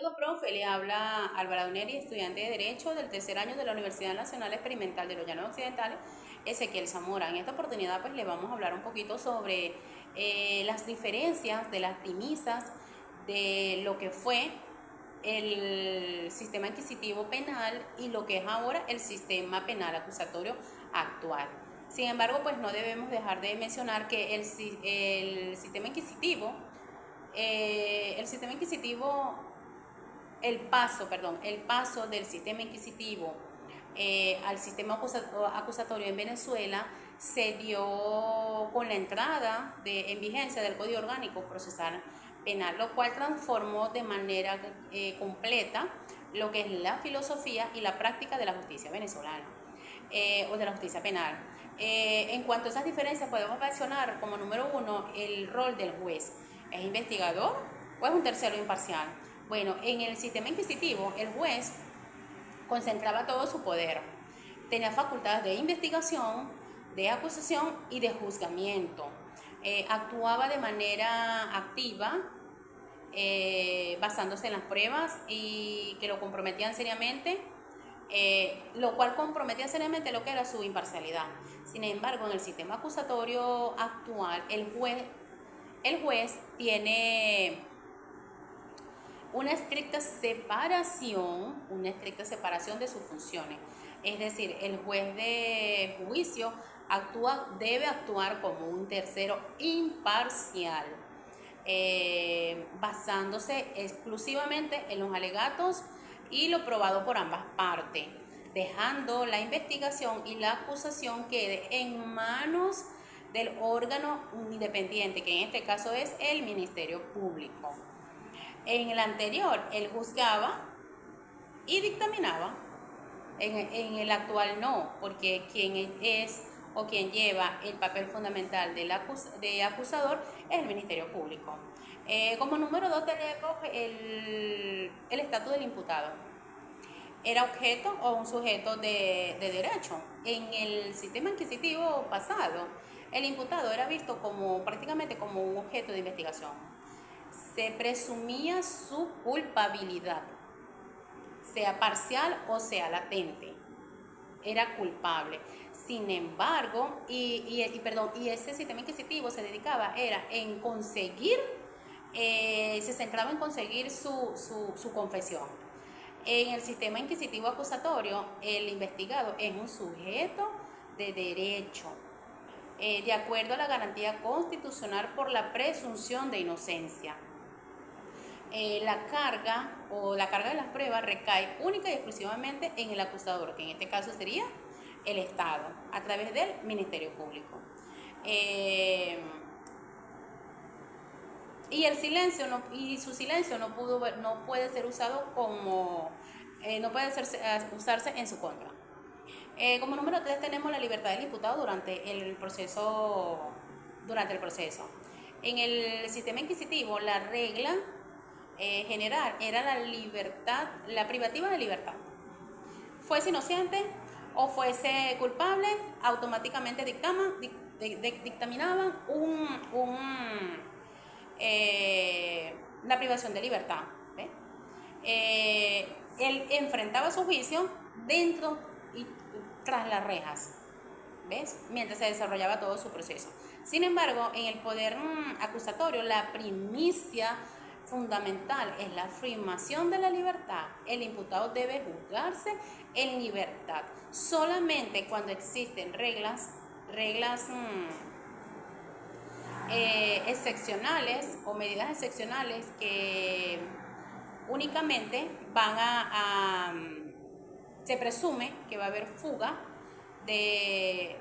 Saludos, profe. Le habla Álvaro Neri, estudiante de Derecho del tercer año de la Universidad Nacional Experimental de los Llanos Occidentales, Ezequiel Zamora. En esta oportunidad, pues, le vamos a hablar un poquito sobre las diferencias de las premisas de lo que fue el sistema inquisitivo penal y lo que es ahora el sistema penal acusatorio actual. Sin embargo, pues no debemos dejar de mencionar que el sistema inquisitivo, el paso del sistema inquisitivo al sistema acusatorio en Venezuela se dio con la entrada en vigencia del Código Orgánico Procesal Penal, lo cual transformó de manera completa lo que es la filosofía y la práctica de la justicia venezolana o de la justicia penal. En cuanto a esas diferencias, podemos mencionar como número uno el rol del juez. ¿Es investigador o es un tercero imparcial? Bueno, en el sistema inquisitivo, el juez concentraba todo su poder. Tenía facultades de investigación, de acusación y de juzgamiento. Actuaba de manera activa, basándose en las pruebas y que lo comprometían seriamente, lo cual comprometía seriamente lo que era su imparcialidad. Sin embargo, en el sistema acusatorio actual, el juez tiene una estricta separación de sus funciones. Es decir, el juez de juicio debe actuar como un tercero imparcial, basándose exclusivamente en los alegatos y lo probado por ambas partes, dejando la investigación y la acusación quede en manos del órgano independiente, que en este caso es el Ministerio Público. En el anterior, él juzgaba y dictaminaba. En el actual no, porque quien es o quien lleva el papel fundamental de acusador es el Ministerio Público. Como número 2 tenemos el estatus del imputado. Era objeto o un sujeto de derecho. En el sistema inquisitivo pasado, el imputado era visto prácticamente como un objeto de investigación. Se presumía su culpabilidad, sea parcial o sea latente. Era culpable. Sin embargo, ese sistema inquisitivo se dedicaba en conseguir, se centraba en conseguir su confesión. En el sistema inquisitivo acusatorio, el investigado es un sujeto de derecho, de acuerdo a la garantía constitucional por la presunción de inocencia. La carga de las pruebas recae única y exclusivamente en el acusador, que en este caso sería el Estado, a través del Ministerio Público. Y su silencio no puede ser usado usarse en su contra. Como número 3 tenemos la libertad del imputado durante el proceso. En el sistema inquisitivo, la regla general era la privativa de libertad. Fuese inocente o fuese culpable, automáticamente dictaminaban la privación de libertad. Él enfrentaba su juicio dentro y tras las rejas, ¿ves? Mientras se desarrollaba todo su proceso. Sin embargo, en el poder acusatorio, la primicia fundamental es la afirmación de la libertad. El imputado debe juzgarse en libertad. Solamente cuando existen reglas excepcionales o medidas excepcionales que únicamente se presume que va a haber fuga del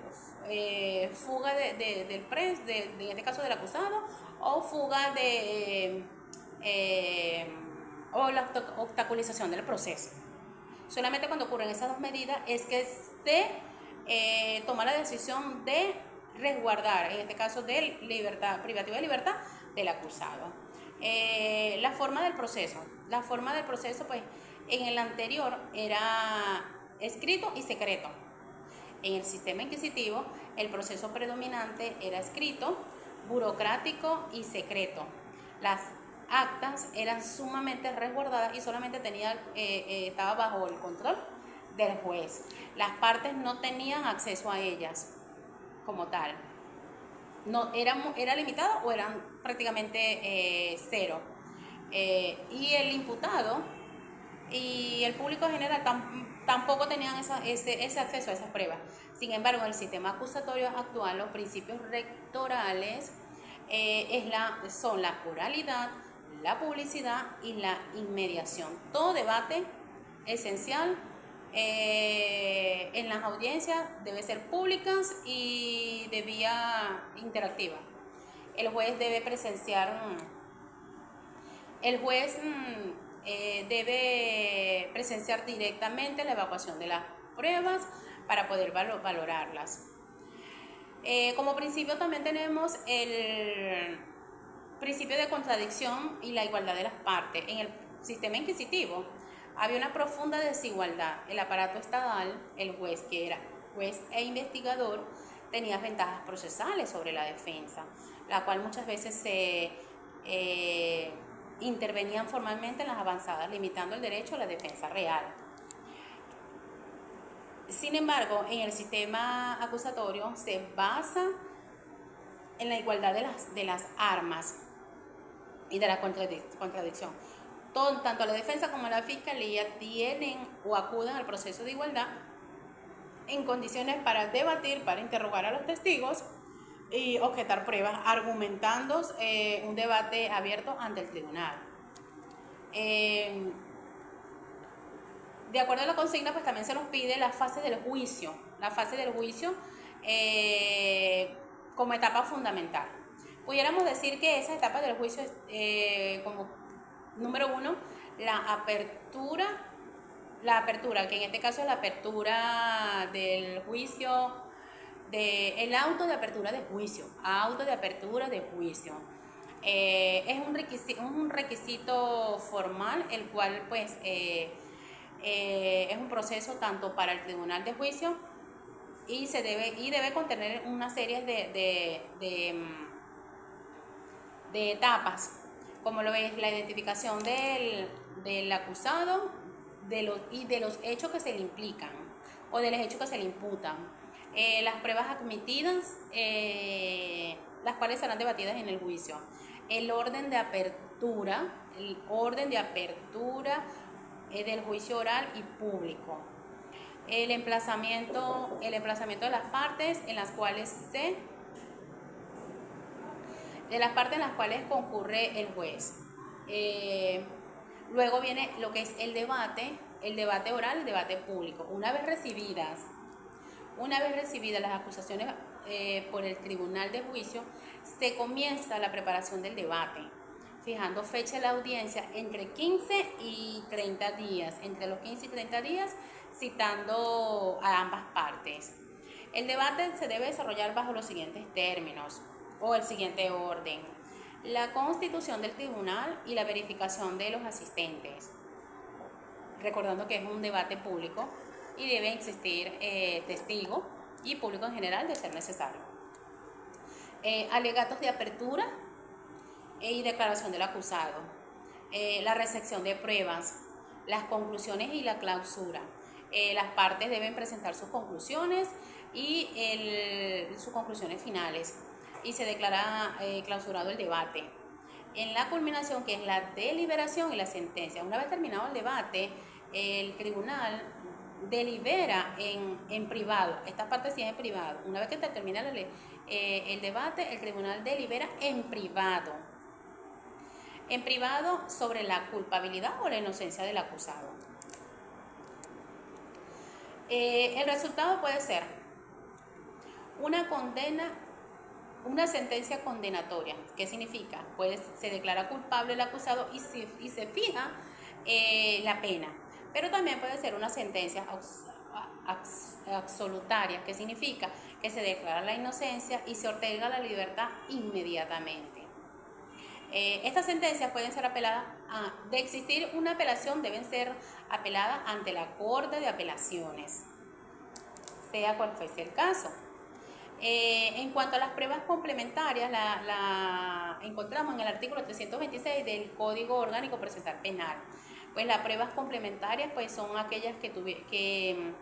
en este caso del acusado, o fuga o la obstaculización del proceso. Solamente cuando ocurren esas dos medidas es que se toma la decisión de resguardar, en este caso de privativa de libertad del acusado. La forma del proceso, pues en el anterior era escrito y secreto. En el sistema inquisitivo, el proceso predominante era escrito, burocrático y secreto. Las actas eran sumamente resguardadas y solamente estaba bajo el control del juez. Las partes no tenían acceso a ellas como tal. No, era limitado o eran prácticamente cero. Y el imputado y el público general tampoco tenían ese acceso a esas pruebas. Sin embargo, en el sistema acusatorio actual, los principios rectorales son la oralidad, la publicidad y la inmediación. Todo debate esencial en las audiencias debe ser públicas y de vía interactiva. El juez debe presenciar directamente la evacuación de las pruebas para poder valorarlas. Como principio también tenemos el principio de contradicción y la igualdad de las partes. En el sistema inquisitivo había una profunda desigualdad. El aparato estatal, el juez que era juez e investigador, tenía ventajas procesales sobre la defensa, la cual muchas veces se intervenían formalmente en las avanzadas, limitando el derecho a la defensa real. Sin embargo, en el sistema acusatorio se basa en la igualdad de las armas y de la contradicción. Tanto la defensa como la fiscalía tienen o acuden al proceso de igualdad en condiciones para debatir, para interrogar a los testigos y objetar pruebas, argumentando un debate abierto ante el tribunal. De acuerdo a la consigna, pues también se nos pide la fase del juicio. La fase del juicio como etapa fundamental. Pudiéramos decir que esa etapa del juicio es como número 1, la apertura, que en este caso es la apertura del juicio, el auto de apertura de juicio. Es un requisito formal, el cual pues es un proceso tanto para el tribunal de juicio y debe contener una serie de etapas, como lo es la identificación del acusado y de los hechos que se le implican o de los hechos que se le imputan, las pruebas admitidas, las cuales serán debatidas en el juicio, el orden de apertura del juicio oral y público, el emplazamiento de las partes en las cuales concurre el juez. Luego viene lo que es el debate oral, el debate público. Una vez recibidas las acusaciones por el tribunal de juicio, se comienza la preparación del debate, fijando fecha de la audiencia entre 15 y 30 días, citando a ambas partes. El debate se debe desarrollar bajo los siguientes términos o el siguiente orden: la constitución del tribunal y la verificación de los asistentes, recordando que es un debate público y debe existir testigo y público en general de ser necesario. Alegatos de apertura y declaración del acusado, la recepción de pruebas, las conclusiones y la clausura. Las partes deben presentar sus conclusiones y sus conclusiones finales, y se declara clausurado el debate. En la culminación, que es la deliberación y la sentencia. Una vez terminado el debate, el tribunal delibera en privado. Esta parte sí es en privado. Una vez que termina el debate, el tribunal delibera en privado sobre la culpabilidad o la inocencia del acusado. El resultado puede ser una sentencia condenatoria. ¿Qué significa? Pues se declara culpable el acusado y se fija la pena. Pero también puede ser una sentencia absolutaria, que significa que se declara la inocencia y se otorga la libertad inmediatamente. Estas sentencias pueden ser apeladas, de existir una apelación, deben ser apeladas ante la Corte de Apelaciones, sea cual fuese el caso. En cuanto a las pruebas complementarias, la encontramos en el artículo 326 del Código Orgánico Procesal Penal. Pues las pruebas complementarias pues son aquellas que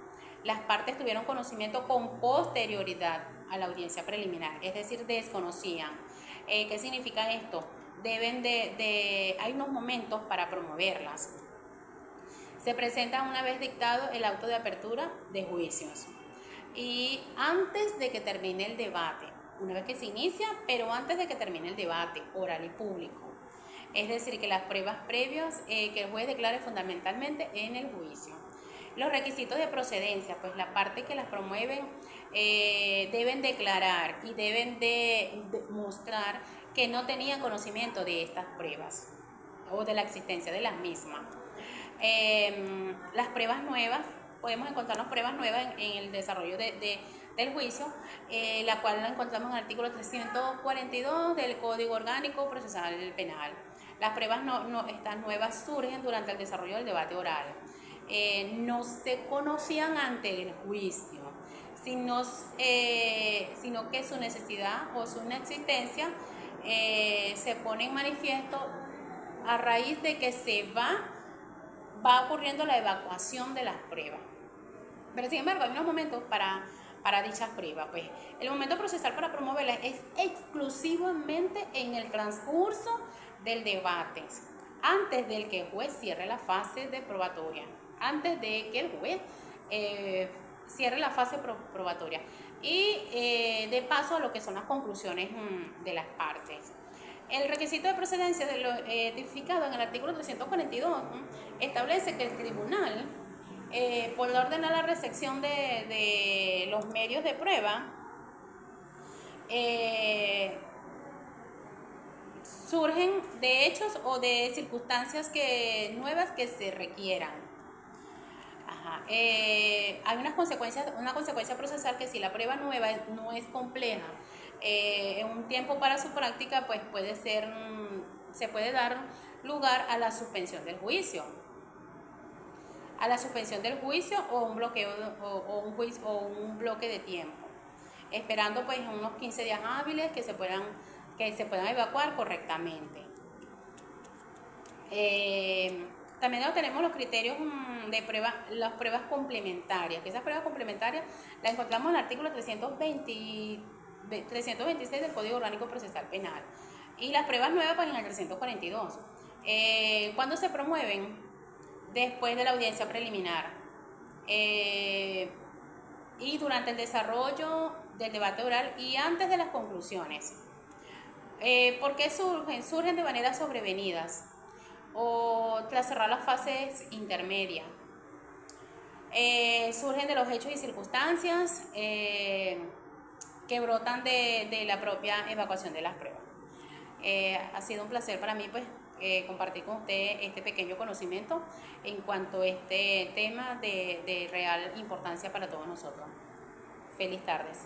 las partes tuvieron conocimiento con posterioridad a la audiencia preliminar, es decir, desconocían. ¿Qué significa esto? Hay unos momentos para promoverlas. Se presenta una vez dictado el auto de apertura de juicios y antes de que termine el debate, una vez que se inicia, pero antes de que termine el debate oral y público. Es decir, que las pruebas previas que el juez declare fundamentalmente en el juicio. Los requisitos de procedencia, pues la parte que las promueven deben declarar y deben de mostrar que no tenían conocimiento de estas pruebas o de la existencia de las mismas. Las pruebas nuevas, podemos encontrarnos pruebas nuevas en el desarrollo del juicio, la cual la encontramos en el artículo 342 del Código Orgánico Procesal Penal. Las pruebas estas nuevas surgen durante el desarrollo del debate oral. No se conocían antes del juicio, sino que su necesidad o su inexistencia se pone en manifiesto a raíz de que va ocurriendo la evacuación de las pruebas. Pero sin embargo, hay unos momentos para dichas pruebas. Pues el momento procesal para promoverlas es exclusivamente en el transcurso del debate, antes del que el juez cierre la fase de probatoria, antes de que el juez cierre la fase probatoria y de paso a lo que son las conclusiones de las partes. El requisito de procedencia de lo tipificado en el artículo 342 establece que el tribunal, por orden a la recepción de los medios de prueba, surgen de hechos o de circunstancias nuevas que se requieran. Hay una consecuencia procesal que si la prueba nueva no es compleja, en un tiempo para su práctica, pues se puede dar lugar a la suspensión del juicio. O un bloqueo o un bloque de tiempo, esperando pues unos 15 días hábiles que se puedan evacuar correctamente. También tenemos los criterios de prueba, las pruebas complementarias, que esas pruebas complementarias las encontramos en el artículo 326 del Código Orgánico Procesal Penal, y las pruebas nuevas pues en el 342. ¿Cuándo se promueven? Después de la audiencia preliminar y durante el desarrollo del debate oral y antes de las conclusiones. ¿Por qué surgen? Surgen de manera sobrevenidas o tras cerrar las fases intermedias. Surgen de los hechos y circunstancias que brotan de la propia evacuación de las pruebas. Ha sido un placer para mí pues compartir con usted este pequeño conocimiento en cuanto a este tema de real importancia para todos nosotros. Feliz tardes.